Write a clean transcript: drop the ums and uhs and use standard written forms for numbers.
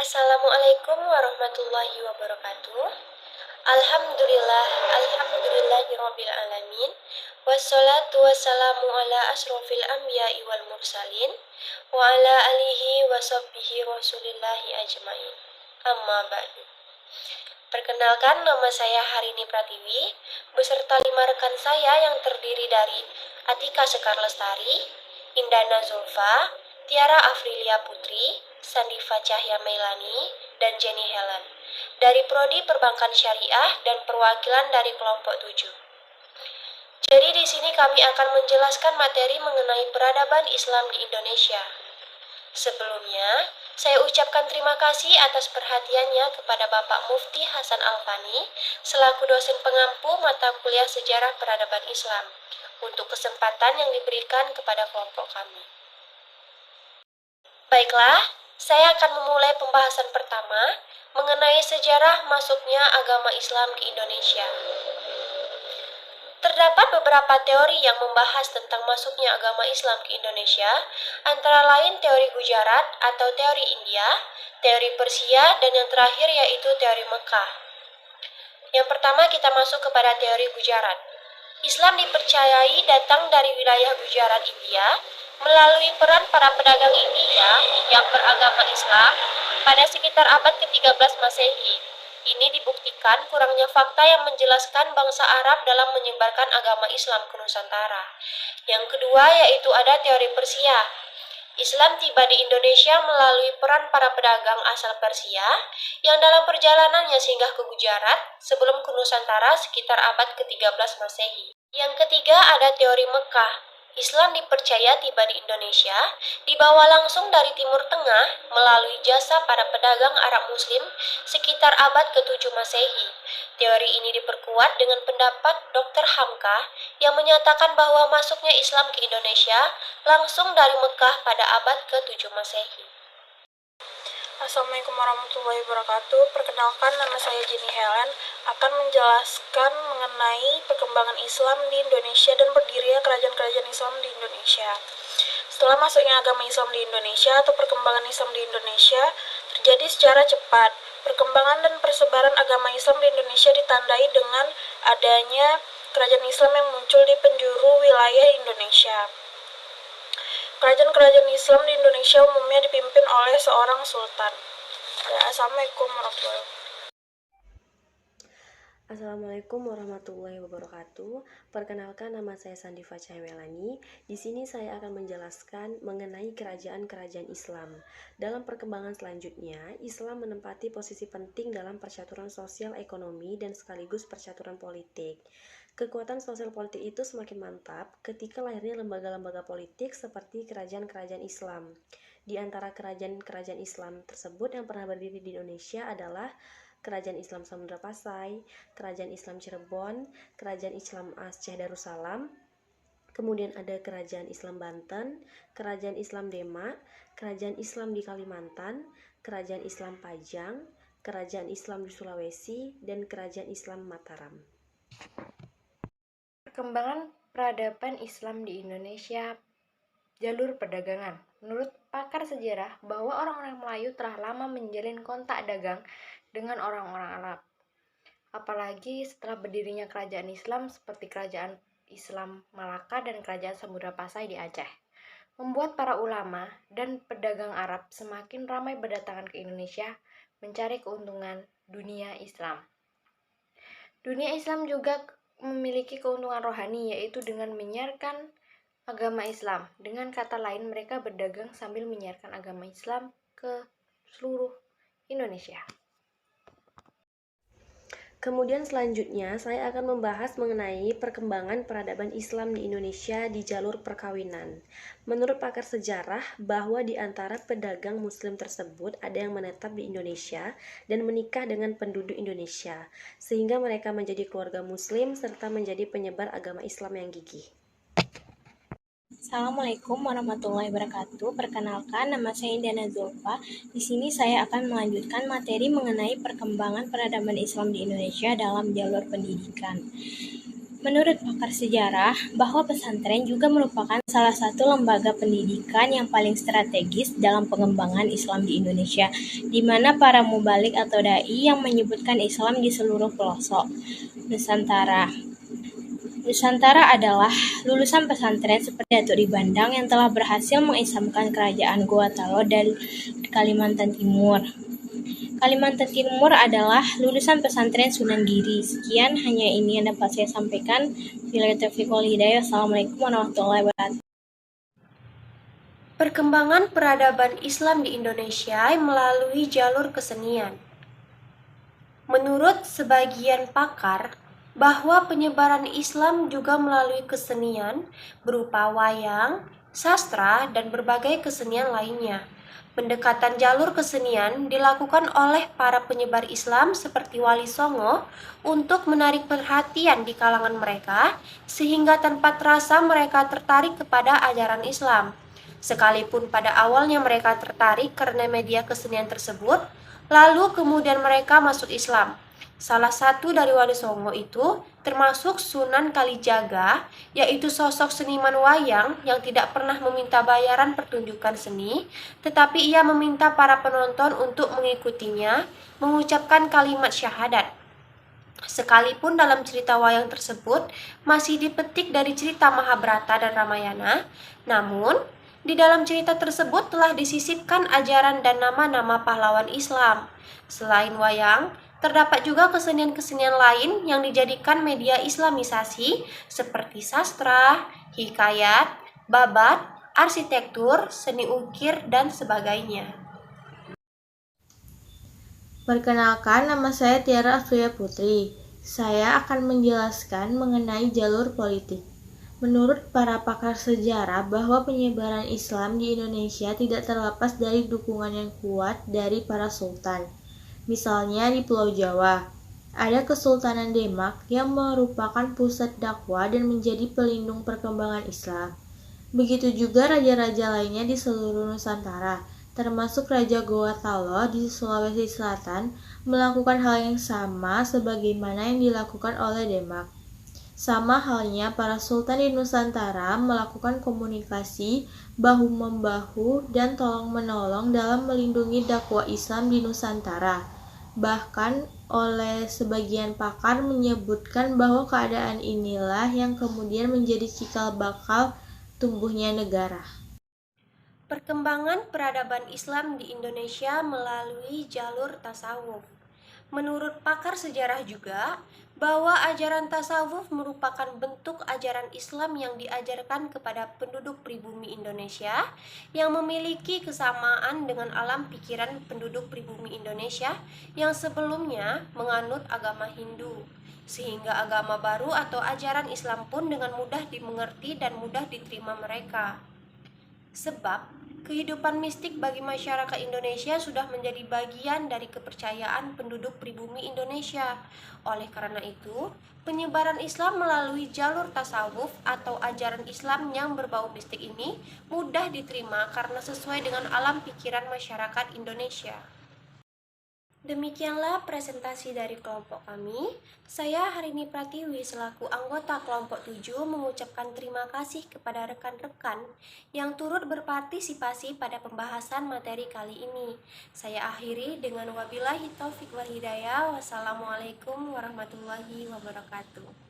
Assalamualaikum warahmatullahi wabarakatuh. Alhamdulillahirabbil alamin. Wassalatu wassalamu ala asrofil anbiya'i wal mursalin wa ala alihi wa sahbihi rasulillahi ajmain. Amma ba'du. Perkenalkan, nama saya Harini Pratiwi beserta 5 rekan saya yang terdiri dari Atika Sekar Lestari, Indana Zulfa, Tiara Afrilia Putri, Sandifa Cahya Melani, dan Jenny Helen dari Prodi Perbankan Syariah dan perwakilan dari kelompok 7. Jadi di sini kami akan menjelaskan materi mengenai peradaban Islam di Indonesia. Sebelumnya, saya ucapkan terima kasih atas perhatiannya kepada Bapak Mufti Hasan Alfani selaku dosen pengampu mata kuliah Sejarah Peradaban Islam untuk kesempatan yang diberikan kepada kelompok kami. Baiklah, saya akan memulai pembahasan pertama mengenai sejarah masuknya agama Islam ke Indonesia. Terdapat beberapa teori yang membahas tentang masuknya agama Islam ke Indonesia, antara lain teori Gujarat atau teori India, teori Persia, dan yang terakhir yaitu teori Mekah. Yang pertama kita masuk kepada teori Gujarat. Islam dipercayai datang dari wilayah Gujarat, India, melalui peran para pedagang India yang beragama Islam pada sekitar abad ke-13 Masehi. Ini dibuktikan kurangnya fakta yang menjelaskan bangsa Arab dalam menyebarkan agama Islam ke Nusantara. Yang kedua yaitu ada teori Persia. Islam tiba di Indonesia melalui peran para pedagang asal Persia yang dalam perjalanannya singgah ke Gujarat sebelum ke Nusantara sekitar abad ke-13 Masehi. Yang ketiga ada teori Mekah. Islam dipercaya tiba di Indonesia, dibawa langsung dari Timur Tengah melalui jasa para pedagang Arab Muslim sekitar abad ke-7 Masehi. Teori ini diperkuat dengan pendapat Dr. Hamka yang menyatakan bahwa masuknya Islam ke Indonesia langsung dari Mekah pada abad ke-7 Masehi. Assalamualaikum warahmatullahi wabarakatuh. Perkenalkan, nama saya Jenny Helen akan menjelaskan mengenai perkembangan Islam di Indonesia dan berdirinya kerajaan-kerajaan Islam di Indonesia. Setelah masuknya agama Islam di Indonesia atau perkembangan Islam di Indonesia terjadi secara cepat. Perkembangan dan persebaran agama Islam di Indonesia ditandai dengan adanya kerajaan Islam yang muncul di penjuru wilayah Indonesia. Kerajaan-kerajaan Islam di Indonesia umumnya dipimpin oleh seorang sultan. Assalamualaikum warahmatullahi wabarakatuh. Assalamualaikum warahmatullahi wabarakatuh. Perkenalkan, nama saya Sandifa Cahya Melani. Di sini saya akan menjelaskan mengenai kerajaan-kerajaan Islam. Dalam perkembangan selanjutnya, Islam menempati posisi penting dalam percaturan sosial ekonomi dan sekaligus percaturan politik. Kekuatan sosial politik itu semakin mantap ketika lahirnya lembaga-lembaga politik seperti kerajaan-kerajaan Islam. Di antara kerajaan-kerajaan Islam tersebut yang pernah berdiri di Indonesia adalah Kerajaan Islam Samudra Pasai, Kerajaan Islam Cirebon, Kerajaan Islam Aceh Darussalam, kemudian ada Kerajaan Islam Banten, Kerajaan Islam Demak, Kerajaan Islam di Kalimantan, Kerajaan Islam Pajang, Kerajaan Islam di Sulawesi, dan Kerajaan Islam Mataram. Perkembangan peradaban Islam di Indonesia, jalur perdagangan. Menurut pakar sejarah, bahwa orang-orang Melayu telah lama menjalin kontak dagang dengan orang-orang Arab. Apalagi setelah berdirinya kerajaan Islam seperti Kerajaan Islam Malaka dan Kerajaan Samudra Pasai di Aceh, membuat para ulama dan pedagang Arab semakin ramai berdatangan ke Indonesia mencari keuntungan dunia Islam. Dunia Islam juga memiliki keuntungan rohani, yaitu dengan menyiarkan agama Islam. Dengan kata lain, mereka berdagang sambil menyiarkan agama Islam ke seluruh Indonesia. Kemudian selanjutnya saya akan membahas mengenai perkembangan peradaban Islam di Indonesia di jalur perkawinan. Menurut pakar sejarah, bahwa di antara pedagang Muslim tersebut ada yang menetap di Indonesia dan menikah dengan penduduk Indonesia, sehingga mereka menjadi keluarga Muslim serta menjadi penyebar agama Islam yang gigih. Assalamualaikum warahmatullahi wabarakatuh. Perkenalkan, nama saya Indana Zulfa. Di sini saya akan melanjutkan materi mengenai perkembangan peradaban Islam di Indonesia dalam jalur pendidikan. Menurut pakar sejarah, bahwa pesantren juga merupakan salah satu lembaga pendidikan yang paling strategis dalam pengembangan Islam di Indonesia, di mana para mubalik atau dai yang menyebutkan Islam di seluruh pelosok Nusantara. Nusantara adalah lulusan pesantren seperti Datuk Di Bandang yang telah berhasil mengislamkan kerajaan Gorontalo dan Kalimantan Timur. Kalimantan Timur adalah lulusan pesantren Sunan Giri. Sekian, hanya ini yang dapat saya sampaikan. Billahi taufiq wal hidayah. Assalamualaikum warahmatullahi wabarakatuh. Perkembangan peradaban Islam di Indonesia melalui jalur kesenian. Menurut sebagian pakar, bahwa penyebaran Islam juga melalui kesenian berupa wayang, sastra, dan berbagai kesenian lainnya. Pendekatan jalur kesenian dilakukan oleh para penyebar Islam seperti Wali Songo untuk menarik perhatian di kalangan mereka, sehingga tanpa terasa mereka tertarik kepada ajaran Islam. Sekalipun pada awalnya mereka tertarik karena media kesenian tersebut, lalu kemudian mereka masuk Islam. Salah satu dari Wali Songo itu termasuk Sunan Kalijaga, yaitu sosok seniman wayang yang tidak pernah meminta bayaran pertunjukan seni, tetapi ia meminta para penonton untuk mengikutinya mengucapkan kalimat syahadat. Sekalipun dalam cerita wayang tersebut masih dipetik dari cerita Mahabharata dan Ramayana, namun di dalam cerita tersebut telah disisipkan ajaran dan nama-nama pahlawan Islam. Selain wayang, terdapat juga kesenian-kesenian lain yang dijadikan media islamisasi seperti sastra, hikayat, babat, arsitektur, seni ukir, dan sebagainya. Perkenalkan, nama saya Tiara Afriya Putri. Saya akan menjelaskan mengenai jalur politik. Menurut para pakar sejarah bahwa penyebaran Islam di Indonesia tidak terlepas dari dukungan yang kuat dari para sultan. Misalnya di Pulau Jawa, ada Kesultanan Demak yang merupakan pusat dakwah dan menjadi pelindung perkembangan Islam. Begitu juga raja-raja lainnya di seluruh Nusantara, termasuk Raja Gorontalo di Sulawesi Selatan, melakukan hal yang sama sebagaimana yang dilakukan oleh Demak. Sama halnya para sultan di Nusantara melakukan komunikasi bahu-membahu dan tolong-menolong dalam melindungi dakwah Islam di Nusantara. Bahkan oleh sebagian pakar menyebutkan bahwa keadaan inilah yang kemudian menjadi cikal bakal tumbuhnya negara. Perkembangan peradaban Islam di Indonesia melalui jalur tasawuf. Menurut pakar sejarah juga, bahwa ajaran tasawuf merupakan bentuk ajaran Islam yang diajarkan kepada penduduk pribumi Indonesia yang memiliki kesamaan dengan alam pikiran penduduk pribumi Indonesia yang sebelumnya menganut agama Hindu, sehingga agama baru atau ajaran Islam pun dengan mudah dimengerti dan mudah diterima mereka. Sebab kehidupan mistik bagi masyarakat Indonesia sudah menjadi bagian dari kepercayaan penduduk pribumi Indonesia. Oleh karena itu, penyebaran Islam melalui jalur tasawuf atau ajaran Islam yang berbau mistik ini mudah diterima karena sesuai dengan alam pikiran masyarakat Indonesia. Demikianlah presentasi dari kelompok kami. Saya Harini Pratiwi selaku anggota kelompok 7 mengucapkan terima kasih kepada rekan-rekan yang turut berpartisipasi pada pembahasan materi kali ini. Saya akhiri dengan wabillahi taufiq wal hidayah. Wassalamualaikum warahmatullahi wabarakatuh.